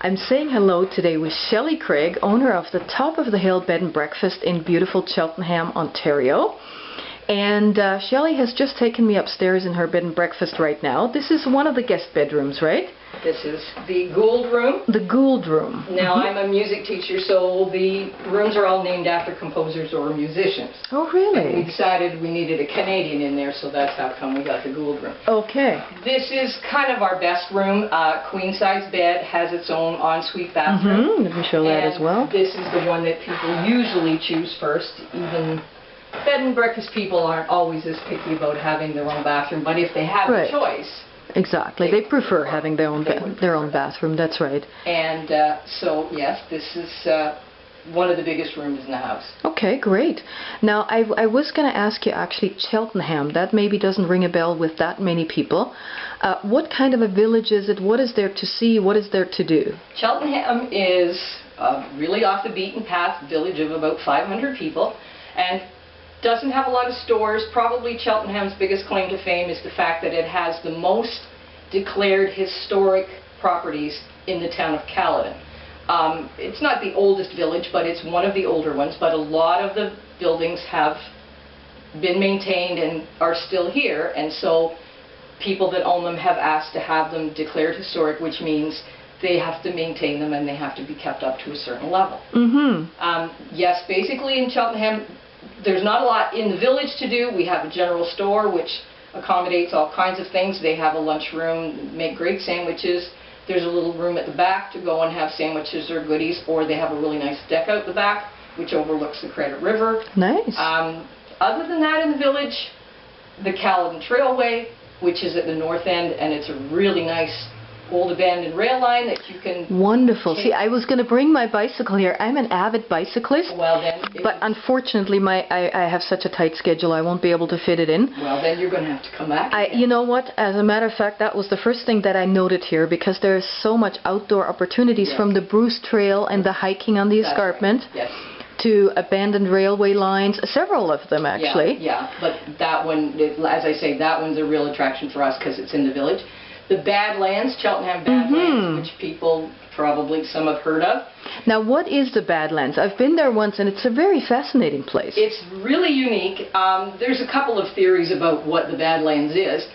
I'm saying hello today with Shelley Craig, owner of the Top of the Hill Bed and Breakfast in beautiful Cheltenham, Ontario. And Shelley has just taken me upstairs in her bed and breakfast right now. This is one of the guest bedrooms, right? This is the Gould room. The Gould room. Now, I'm a music teacher, so the rooms are all named after composers or musicians. Oh, really? And we decided we needed a Canadian in there, so that's how come we got the Gould room. Okay. This is kind of our best room. Queen-size bed, has its own ensuite bathroom. Let me show that as well. This is the one that people usually choose first. Even bed and breakfast people aren't always as picky about having their own bathroom, but if they have a choice... Exactly. They prefer having their own bathroom. That's right. And so, yes, this is one of the biggest rooms in the house. Okay, great. Now, I was going to ask you, actually, Cheltenham. That maybe doesn't ring a bell with that many people. What kind of a village is it? What is there to see? What is there to do? Cheltenham is a really off the beaten path village of about 500 people, and doesn't have a lot of stores. Probably Cheltenham's biggest claim to fame is the fact that it has the most declared historic properties in the town of Caledon. It's not the oldest village, but it's one of the older ones, but a lot of the buildings have been maintained and are still here, and so people that own them have asked to have them declared historic, which means they have to maintain them and they have to be kept up to a certain level. Yes, basically in Cheltenham, there's not a lot in the village to do. We have a general store which accommodates all kinds of things. They have a lunchroom, make great sandwiches. There's a little room at the back to go and have sandwiches or goodies, or they have a really nice deck out the back which overlooks the Credit River. Nice. Other than that, in the village, the Caledon Trailway, which is at the north end, and it's a really nice old abandoned rail line that you can... Wonderful. See, I was going to bring my bicycle here. I'm an avid bicyclist. Well, then... But unfortunately, I have such a tight schedule, I won't be able to fit it in. Well, then you're going to have to come back. You know what? As a matter of fact, that was the first thing that I noted here, because there's so much outdoor opportunities, from the Bruce Trail and the hiking on the escarpment. Yes. To abandoned railway lines, several of them actually. Yeah, but that one, as I say, that one's a real attraction for us because it's in the village. The Badlands, Cheltenham Badlands, which people probably some have heard of. Now, what is the Badlands? I've been there once, and it's a very fascinating place. It's really unique. There's a couple of theories about what the Badlands is.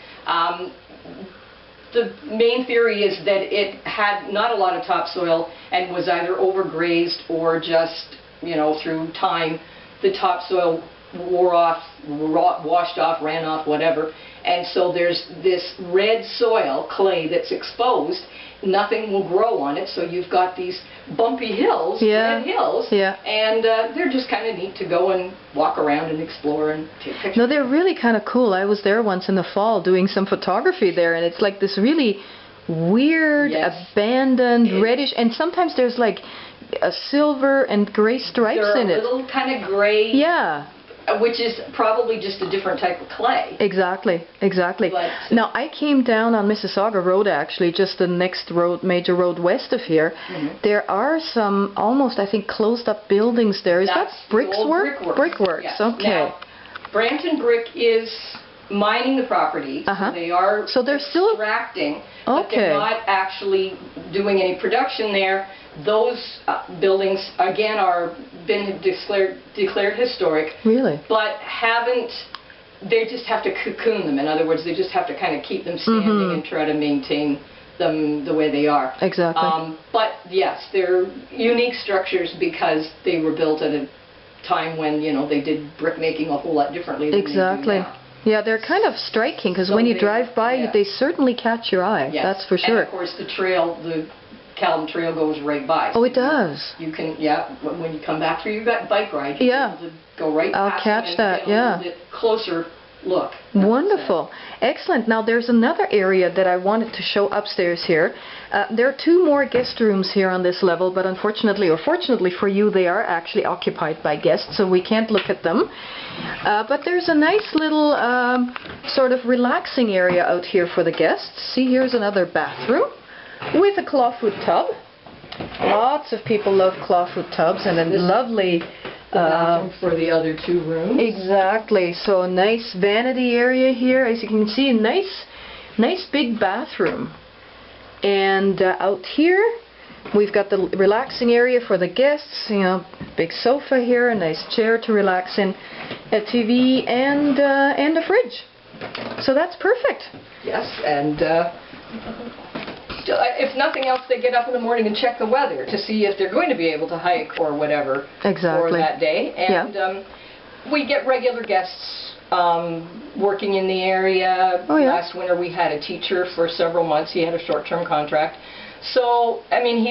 The main theory is that it had not a lot of topsoil and was either overgrazed or just, you know, through time, the topsoil wore off, washed off, ran off, whatever. And so there's this red soil, clay, that's exposed. Nothing will grow on it, so you've got these bumpy hills, red hills, and they're just kind of neat to go and walk around and explore and take pictures. No, they're really kind of cool. I was there once in the fall doing some photography there, and it's like this really weird, abandoned, reddish, and sometimes there's like a silver and gray stripes in it. They're a little kind of gray. Yeah. Which is probably just a different type of clay. Exactly, exactly. But, now, I came down on Mississauga Road, actually, just the next road, major road west of here. There are some almost, I think, closed-up buildings there. Is that brickworks? Brickworks, yes. Okay. Now, Brampton Brick is mining the property. They are they're still extracting, but they're not actually doing any production there. Those buildings, again, are been declared historic. Really? But they just have to cocoon them. In other words, they just have to kind of keep them standing and try to maintain them the way they are. Exactly. But yes, they're unique structures because they were built at a time when, you know, they did brick making a whole lot differently than they do now. Yeah, they're kind of striking because when you drive by, they certainly catch your eye. Yes. That's for sure. And of course, the trail, the Caledon Trail goes right by. So it does. You can, when you come back through your bike ride, you'll be able to go right past I'll catch that, and get a little bit closer look. Wonderful. Excellent. Now, there's another area that I wanted to show upstairs here. There are two more guest rooms here on this level, but unfortunately, or fortunately for you, they are actually occupied by guests, so we can't look at them. But there's a nice little sort of relaxing area out here for the guests. See, here's another bathroom with a clawfoot tub. Lots of people love clawfoot tubs, and a lovely bathroom for the other two rooms. Exactly. So a nice vanity area here. As you can see, a nice big bathroom. And out here We've got the relaxing area for the guests, you know, big sofa here, a nice chair to relax in, a TV, and a fridge. So that's perfect. Yes, and if nothing else, they get up in the morning and check the weather to see if they're going to be able to hike or whatever for that day. And we get regular guests working in the area. Last winter we had a teacher for several months. He had a short-term contract. So, I mean,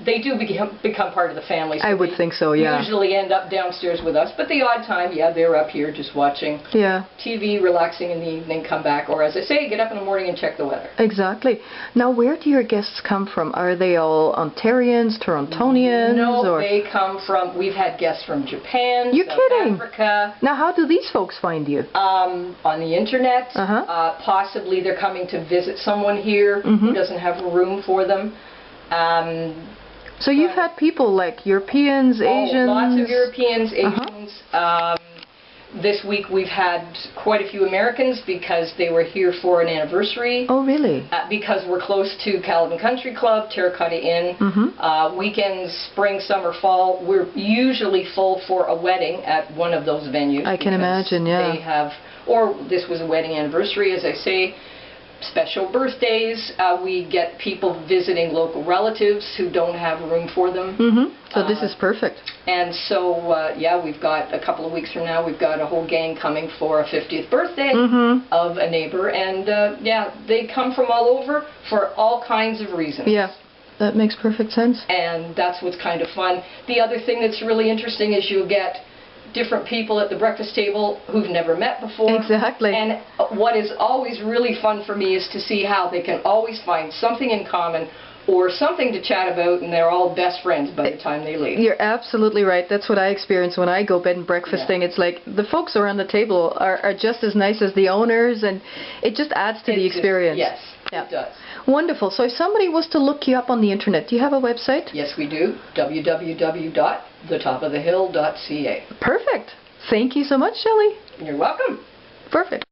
they do become part of the family. So I would think so, yeah. Usually end up downstairs with us, but the odd time, yeah, they're up here just watching TV, relaxing in the evening, come back, or as I say, get up in the morning and check the weather. Exactly. Now, where do your guests come from? Are they all Ontarians, Torontonians? No, they come from, we've had guests from Japan, You're South kidding. Africa. Now, how do these folks find you? On the internet. Possibly they're coming to visit someone here who doesn't have a room for them. So you've had people like Europeans, Asians? Lots of Europeans, Asians. This week we've had quite a few Americans because they were here for an anniversary. Oh, really? Because we're close to Caledon Country Club, Terracotta Inn. Weekends, spring, summer, fall, we're usually full for a wedding at one of those venues. I can imagine, yeah. They have, or this was a wedding anniversary, as I say. Special birthdays, we get people visiting local relatives who don't have room for them. So this is perfect. And so, yeah, we've got a couple of weeks from now, we've got a whole gang coming for a 50th birthday of a neighbor. And, yeah, they come from all over for all kinds of reasons. Yeah, that makes perfect sense. And that's what's kind of fun. The other thing that's really interesting is you'll get different people at the breakfast table who've never met before. Exactly. And what is always really fun for me is to see how they can always find something in common or something to chat about, and they're all best friends by the time they leave. You're absolutely right. That's what I experience when I go bed and breakfasting. It's like the folks around the table are just as nice as the owners, and it just adds to the experience. Yes, it does. Wonderful. So if somebody was to look you up on the internet, do you have a website? Yes, we do. www.thetopofthehill.ca. Perfect. Thank you so much, Shelley. You're welcome. Perfect.